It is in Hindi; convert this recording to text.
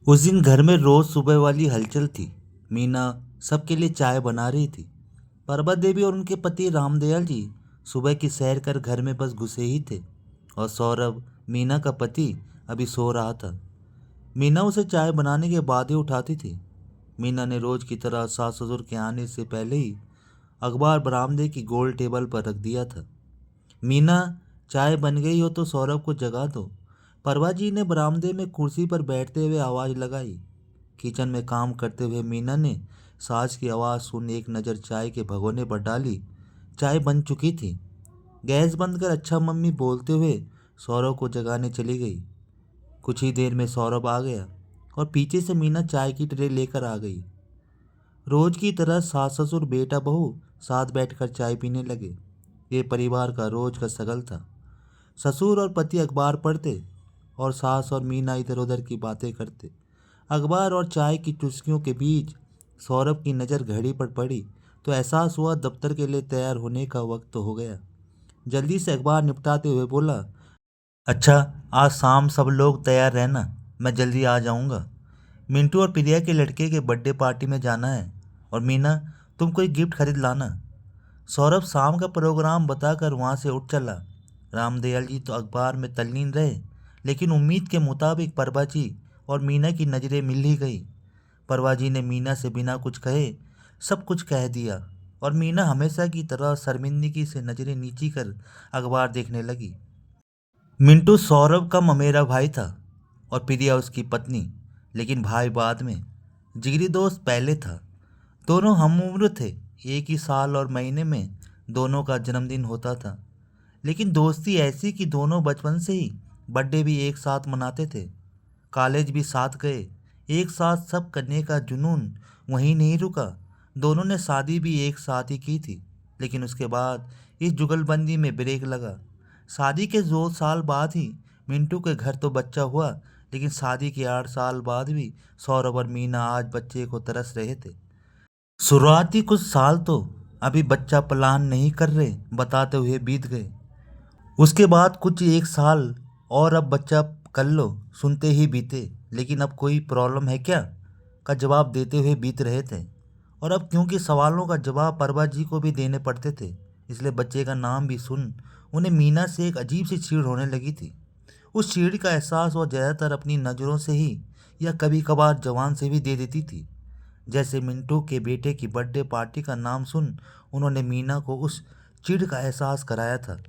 उस दिन घर में रोज सुबह वाली हलचल थी। मीना सबके लिए चाय बना रही थी। परबत देवी और उनके पति रामदयाल जी सुबह की सैर कर घर में बस घुसे ही थे। और सौरभ, मीना का पति, अभी सो रहा था। मीना उसे चाय बनाने के बाद ही उठाती थी। मीना ने रोज की तरह सास ससुर के आने से पहले ही अखबार बरामदे की गोल टेबल पर रख दिया था। मीना, चाय बन गई हो तो सौरभ को जगा दो। परवा जी ने बरामदे में कुर्सी पर बैठते हुए आवाज़ लगाई। किचन में काम करते हुए मीना ने सास की आवाज़ सुन एक नज़र चाय के भगोने पर डाली। चाय बन चुकी थी। गैस बंद कर अच्छा मम्मी बोलते हुए सौरभ को जगाने चली गई। कुछ ही देर में सौरभ आ गया और पीछे से मीना चाय की ट्रे लेकर आ गई। रोज की तरह सास ससुर बेटा बहू साथ बैठकर चाय पीने लगे। ये परिवार का रोज का सगल था। ससुर और पति अखबार पढ़ते और सास और मीना इधर उधर की बातें करते। अखबार और चाय की चुस्कियों के बीच सौरभ की नज़र घड़ी पर पड़ी तो एहसास हुआ दफ्तर के लिए तैयार होने का वक्त तो हो गया। जल्दी से अखबार निपटाते हुए बोला, अच्छा, आज शाम सब लोग तैयार रहना, मैं जल्दी आ जाऊंगा। मिंटू और प्रिया के लड़के के बर्थडे पार्टी में जाना है। और मीना, तुम कोई गिफ्ट खरीद लाना। सौरभ शाम का प्रोग्राम बताकर वहाँ से उठ चला। रामदयाल जी तो अखबार में तल्लीन रहे, लेकिन उम्मीद के मुताबिक परभा जी और मीना की नज़रें मिल ही गई। परभा जी ने मीना से बिना कुछ कहे सब कुछ कह दिया और मीना हमेशा की तरह शर्मिंदगी से नज़रें नीची कर अखबार देखने लगी। मिंटू सौरभ का ममेरा भाई था और प्रिया उसकी पत्नी, लेकिन भाई बाद में, जिगरी दोस्त पहले था। दोनों हम उम्र थे। एक ही साल और महीने में दोनों का जन्मदिन होता था। लेकिन दोस्ती ऐसी कि दोनों बचपन से ही बर्थडे भी एक साथ मनाते थे। कॉलेज भी साथ गए। एक साथ सब करने का जुनून वहीं नहीं रुका। दोनों ने शादी भी एक साथ ही की थी। लेकिन उसके बाद इस जुगलबंदी में ब्रेक लगा। शादी के 2 साल बाद ही मिंटू के घर तो बच्चा हुआ, लेकिन शादी के 8 साल बाद भी सौरभ और मीना आज बच्चे को तरस रहे थे। शुरुआती कुछ साल तो अभी बच्चा प्लान नहीं कर रहे बताते हुए बीत गए। उसके बाद कुछ 1 साल और अब बच्चा कर लो सुनते ही बीते, लेकिन अब कोई प्रॉब्लम है क्या का जवाब देते हुए बीत रहे थे। और अब क्योंकि सवालों का जवाब परभा जी को भी देने पड़ते थे, इसलिए बच्चे का नाम भी सुन उन्हें मीना से एक अजीब सी चीड़ होने लगी थी। उस चीड़ का एहसास वो ज़्यादातर अपनी नज़रों से ही या कभी कभार जवान से भी दे देती थी। जैसे मिंटू के बेटे की बर्थडे पार्टी का नाम सुन उन्होंने मीना को उस चिढ़ का एहसास कराया था।